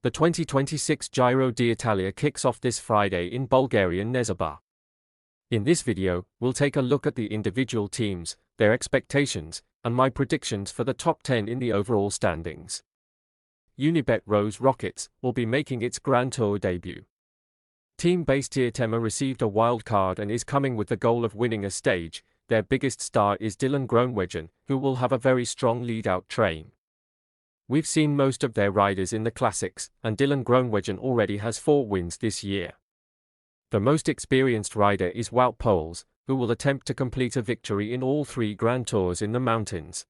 The 2026 Giro d'Italia kicks off this Friday in Bulgarian Nezheba. In this video, we'll take a look at the individual teams, their expectations, and my predictions for the top 10 in the overall standings. Unibet Rose Rockets will be making its Grand Tour debut. Team based Team received a wild card and is coming with the goal of winning a stage. Their biggest star is Dylan Groenewegen, who will have a very strong lead-out train. We've seen most of their riders in the classics, and Dylan Groenewegen already has 4 wins this year. The most experienced rider is Wout Poels, who will attempt to complete a victory in all 3 Grand Tours in the mountains.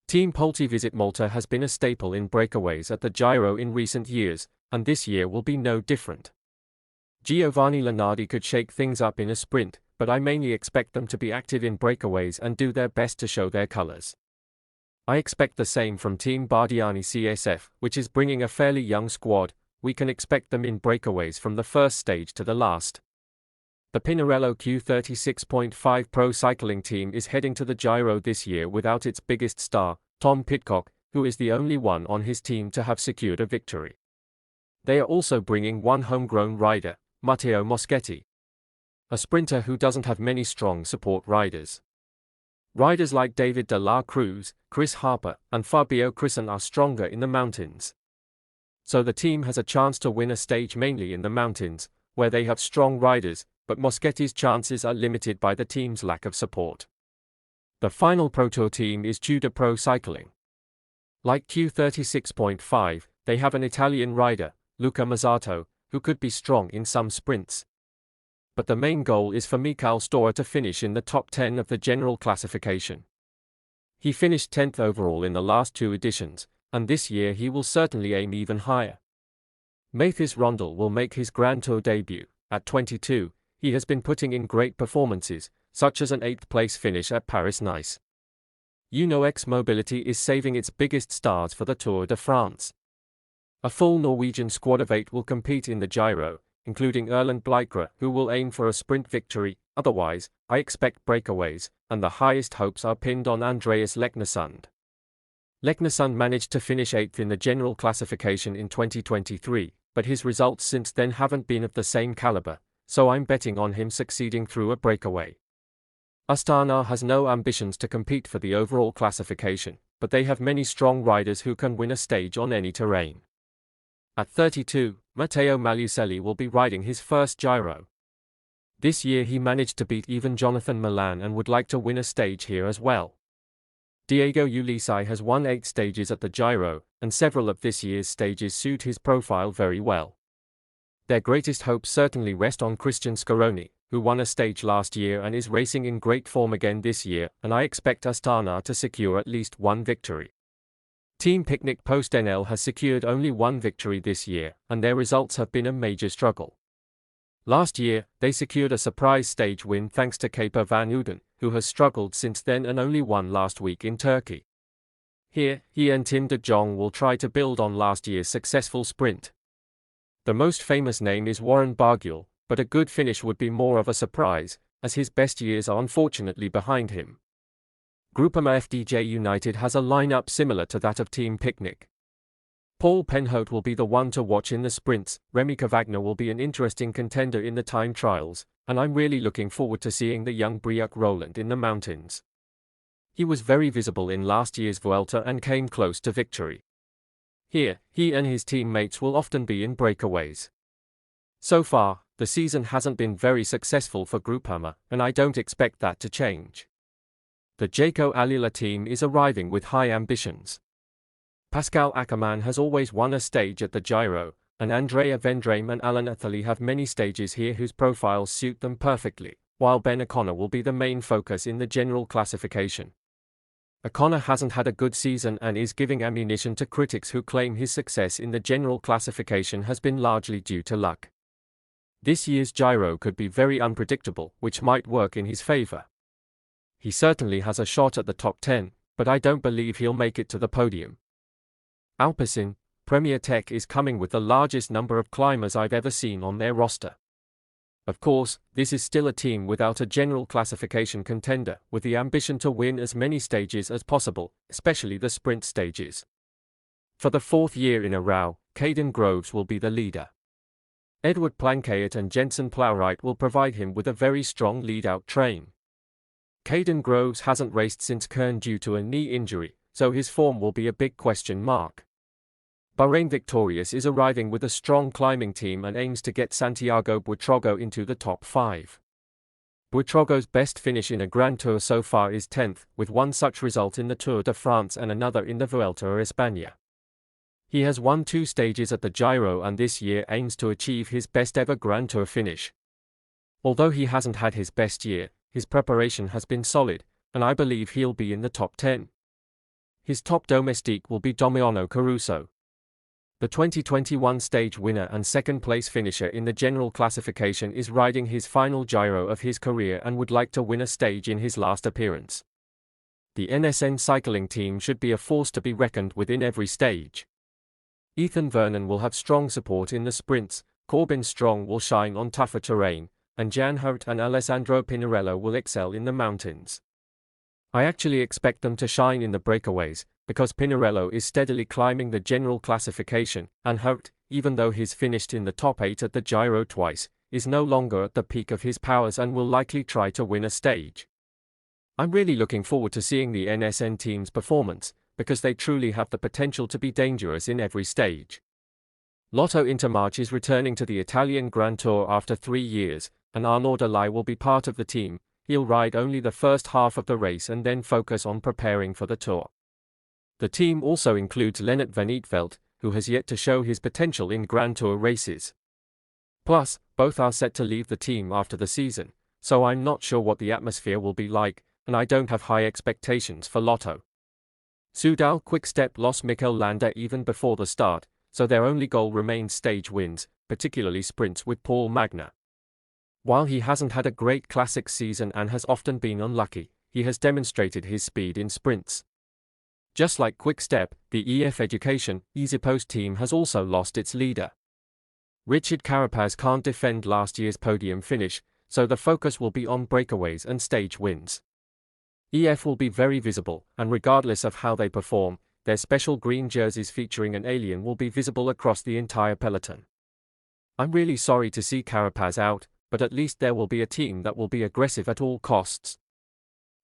Team Visit Malta has been a staple in breakaways at the Giro in recent years, and this year will be no different. Giovanni Lunardi could shake things up in a sprint, but I mainly expect them to be active in breakaways and do their best to show their colours. I expect the same from Team Bardiani CSF, which is bringing a fairly young squad. We can expect them in breakaways from the first stage to the last. The Pinarello Q36.5 Pro Cycling team is heading to the Giro this year without its biggest star, Tom Pidcock, who is the only one on his team to have secured a victory. They are also bringing one homegrown rider, Matteo Moschetti, a sprinter who doesn't have many strong support riders. Riders like David de la Cruz, Chris Harper, and Fabio Crisson are stronger in the mountains. So the team has a chance to win a stage mainly in the mountains, where they have strong riders, but Moschetti's chances are limited by the team's lack of support. The final Pro Tour team is Tudor Pro Cycling. Like Q36.5, they have an Italian rider, Luca Mazzato, who could be strong in some sprints. But the main goal is for Michael Storer to finish in the top 10 of the general classification. He finished 10th overall in the last 2 editions, and this year he will certainly aim even higher. Mathis Rondel will make his Grand Tour debut. At 22, he has been putting in great performances, such as an 8th place finish at Paris-Nice. Uno-X Mobility is saving its biggest stars for the Tour de France. A full Norwegian squad of 8 will compete in the Giro, including Erlend Bleikra, who will aim for a sprint victory. Otherwise, I expect breakaways, and the highest hopes are pinned on Andreas Leknesund. Leknesund managed to finish 8th in the general classification in 2023, but his results since then haven't been of the same caliber, so I'm betting on him succeeding through a breakaway. Astana has no ambitions to compete for the overall classification, but they have many strong riders who can win a stage on any terrain. At 32, Matteo Malucelli will be riding his first Giro. This year he managed to beat even Jonathan Milan and would like to win a stage here as well. Diego Ulissi has won 8 stages at the Giro, and several of this year's stages suit his profile very well. Their greatest hopes certainly rest on Christian Scaroni, who won a stage last year and is racing in great form again this year, and I expect Astana to secure at least 1 victory. Team Picnic Post NL has secured only 1 victory this year, and their results have been a major struggle. Last year, they secured a surprise stage win thanks to Kaper van Uden, who has struggled since then and only won last week in Turkey. Here, he and Tim de Jong will try to build on last year's successful sprint. The most famous name is Warren Barguil, but a good finish would be more of a surprise, as his best years are unfortunately behind him. Groupama FDJ United has a lineup similar to that of Team Picnic. Paul Penhote will be the one to watch in the sprints. Remy Cavagna will be an interesting contender in the time trials, and I'm really looking forward to seeing the young Briac Roland in the mountains. He was very visible in last year's Vuelta and came close to victory. Here, he and his teammates will often be in breakaways. So far, the season hasn't been very successful for Groupama, and I don't expect that to change. The Jayco Alila team is arriving with high ambitions. Pascal Ackermann has always won a stage at the Giro, and Andrea Vendrame and Alan Atherley have many stages here whose profiles suit them perfectly, while Ben O'Connor will be the main focus in the general classification. O'Connor hasn't had a good season and is giving ammunition to critics who claim his success in the general classification has been largely due to luck. This year's Giro could be very unpredictable, which might work in his favor. He certainly has a shot at the top 10, but I don't believe he'll make it to the podium. Alpecin, Premier Tech is coming with the largest number of climbers I've ever seen on their roster. Of course, this is still a team without a general classification contender, with the ambition to win as many stages as possible, especially the sprint stages. For the 4th year in a row, Caden Groves will be the leader. Edward Planchette and Jensen Plowright will provide him with a very strong lead-out train. Caden Groves hasn't raced since Kern due to a knee injury, so his form will be a big question mark. Bahrain Victorious is arriving with a strong climbing team and aims to get Santiago Buitrago into the top 5. Buitrago's best finish in a Grand Tour so far is 10th, with one such result in the Tour de France and another in the Vuelta a España. He has won 2 stages at the Giro and this year aims to achieve his best ever Grand Tour finish. Although he hasn't had his best year, his preparation has been solid, and I believe he'll be in the top 10. His top domestique will be Damiano Caruso. The 2021 stage winner and second-place finisher in the general classification is riding his final Giro of his career and would like to win a stage in his last appearance. The NSN cycling team should be a force to be reckoned with in every stage. Ethan Vernon will have strong support in the sprints, Corbin Strong will shine on tougher terrain, and Jan Hart and Alessandro Pinarello will excel in the mountains. I actually expect them to shine in the breakaways, because Pinarello is steadily climbing the general classification, and Hart, even though he's finished in the top 8 at the Giro twice, is no longer at the peak of his powers and will likely try to win a stage. I'm really looking forward to seeing the NSN team's performance, because they truly have the potential to be dangerous in every stage. Lotto Intermarche is returning to the Italian Grand Tour after 3 years, and Arnaud Delay will be part of the team. He'll ride only the first half of the race and then focus on preparing for the Tour. The team also includes Lennart van Eetvelt, who has yet to show his potential in Grand Tour races. Plus, both are set to leave the team after the season, so I'm not sure what the atmosphere will be like, and I don't have high expectations for Lotto. Soudal Quick-Step lost Mikel Landa even before the start, so their only goal remains stage wins, particularly sprints with Paul Magna. While he hasn't had a great classic season and has often been unlucky, he has demonstrated his speed in sprints. Just like Quick-Step, the EF Education EasyPost team has also lost its leader. Richard Carapaz can't defend last year's podium finish, so the focus will be on breakaways and stage wins. EF will be very visible, and regardless of how they perform, their special green jerseys featuring an alien will be visible across the entire peloton. I'm really sorry to see Carapaz out, but at least there will be a team that will be aggressive at all costs.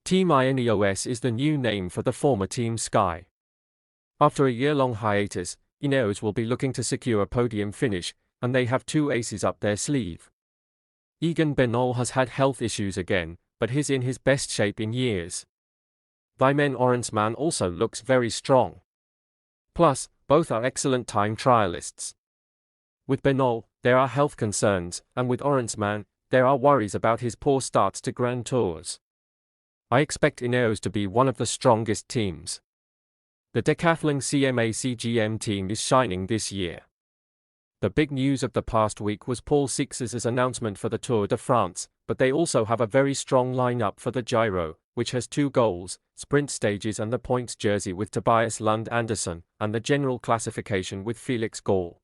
Team Ineos is the new name for the former Team Sky. After a year-long hiatus, Ineos will be looking to secure a podium finish, and they have 2 aces up their sleeve. Egan Bernal has had health issues again, but he's in his best shape in years. Thymen Orensman also looks very strong. Plus, both are excellent time trialists. With Bernal, there are health concerns, and with Orensman, there are worries about his poor starts to Grand Tours. I expect Ineos to be one of the strongest teams. The Decathlon CMA CGM team is shining this year. The big news of the past week was Paul Six's announcement for the Tour de France, but they also have a very strong lineup for the Giro, which has 2 goals, sprint stages and the points jersey with Tobias Lund Andersson, and the general classification with Felix Gall.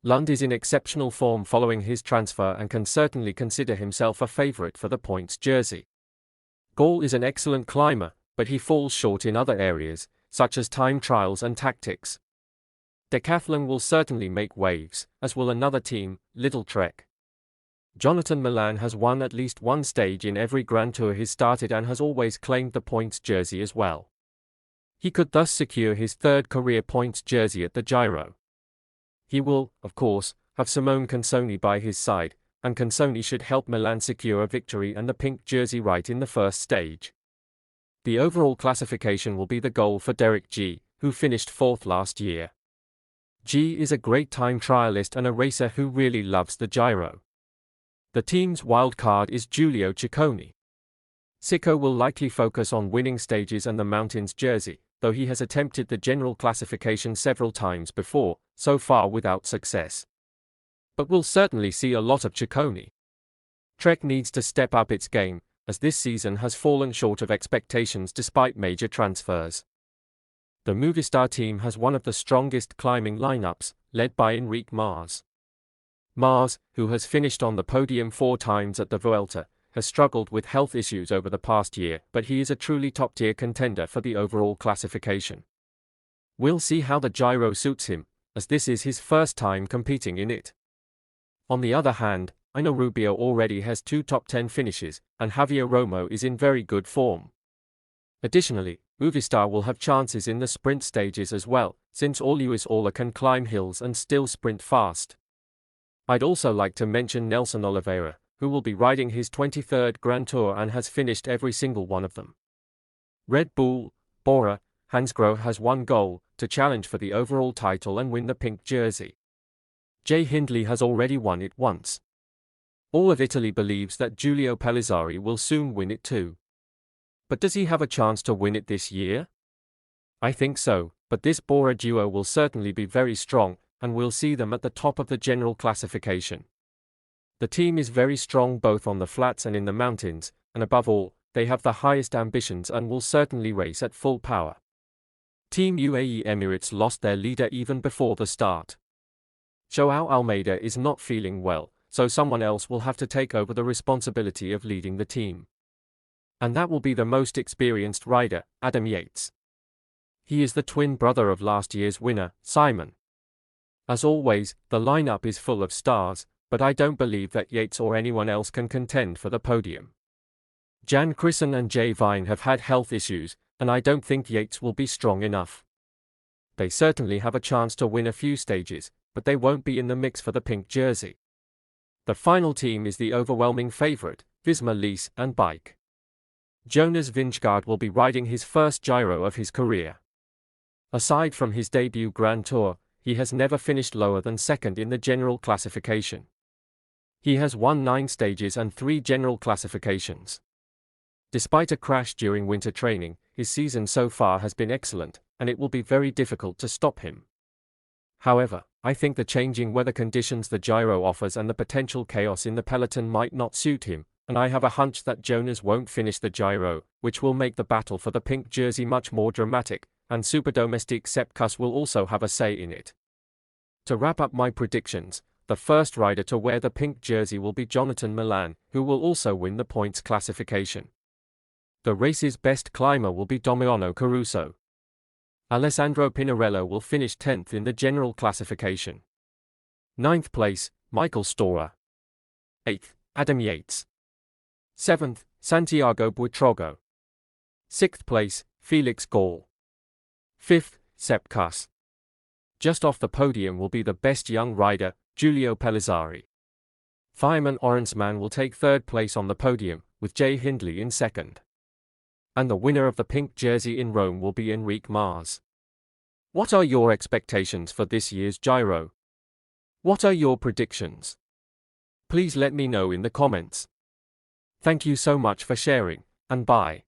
Lund is in exceptional form following his transfer and can certainly consider himself a favourite for the points jersey. Gall is an excellent climber, but he falls short in other areas, such as time trials and tactics. Decathlon will certainly make waves, as will another team, Little Trek. Jonathan Milan has won at least 1 stage in every Grand Tour he's started and has always claimed the points jersey as well. He could thus secure his 3rd career points jersey at the Giro. He will, of course, have Simone Consoni by his side, and Consoni should help Milan secure a victory and the pink jersey right in the first stage. The overall classification will be the goal for Derek G, who finished 4th last year. G is a great time trialist and a racer who really loves the Giro. The team's wildcard is Giulio Ciccone. Cicco will likely focus on winning stages and the mountains jersey, though he has attempted the general classification several times before, so far without success. But we'll certainly see a lot of Ciccone. Trek needs to step up its game, as this season has fallen short of expectations despite major transfers. The Movistar team has one of the strongest climbing lineups, led by Enric Mas. Mas, who has finished on the podium 4 times at the Vuelta, has struggled with health issues over the past year, but he is a truly top-tier contender for the overall classification. We'll see how the Giro suits him, as this is his first time competing in it. On the other hand, I know Rubio already has 2 top 10 finishes, and Javier Romo is in very good form. Additionally, Movistar will have chances in the sprint stages as well, since Luis Ola can climb hills and still sprint fast. I'd also like to mention Nelson Oliveira, who will be riding his 23rd Grand Tour and has finished every single one of them. Red Bull, Bora, Hansgrohe has one goal, to challenge for the overall title and win the pink jersey. Jay Hindley has already won it once. All of Italy believes that Giulio Pellizzari will soon win it too. But does he have a chance to win it this year? I think so, but this Bora duo will certainly be very strong, and we'll see them at the top of the general classification. The team is very strong both on the flats and in the mountains, and above all, they have the highest ambitions and will certainly race at full power. Team UAE Emirates lost their leader even before the start. Joao Almeida is not feeling well, so someone else will have to take over the responsibility of leading the team. And that will be the most experienced rider, Adam Yates. He is the twin brother of last year's winner, Simon. As always, the lineup is full of stars, but I don't believe that Yates or anyone else can contend for the podium. Jan Krissen and Jay Vine have had health issues, and I don't think Yates will be strong enough. They certainly have a chance to win a few stages, but they won't be in the mix for the pink jersey. The final team is the overwhelming favorite, Visma Lease and Bike. Jonas Vingegaard will be riding his first Giro of his career. Aside from his debut Grand Tour, he has never finished lower than second in the general classification. He has won 9 stages and 3 general classifications. Despite a crash during winter training, his season so far has been excellent, and it will be very difficult to stop him. However, I think the changing weather conditions the Giro offers and the potential chaos in the peloton might not suit him, and I have a hunch that Jonas won't finish the Giro, which will make the battle for the pink jersey much more dramatic, and Super Domestique Sepp Kuss will also have a say in it. To wrap up my predictions, the first rider to wear the pink jersey will be Jonathan Milan, who will also win the points classification. The race's best climber will be Damiano Caruso. Alessandro Pinarello will finish 10th in the general classification. 9th place, Michael Storer. 8th, Adam Yates. 7th, Santiago Buitrago. 6th place, Felix Gall. 5th, Sepp Kuss. Just off the podium will be the best young rider, Giulio Pellizzari. Fireman Orensman will take 3rd place on the podium, with Jay Hindley in 2nd. And the winner of the pink jersey in Rome will be Enric Mas. What are your expectations for this year's Giro? What are your predictions? Please let me know in the comments. Thank you so much for sharing, and bye.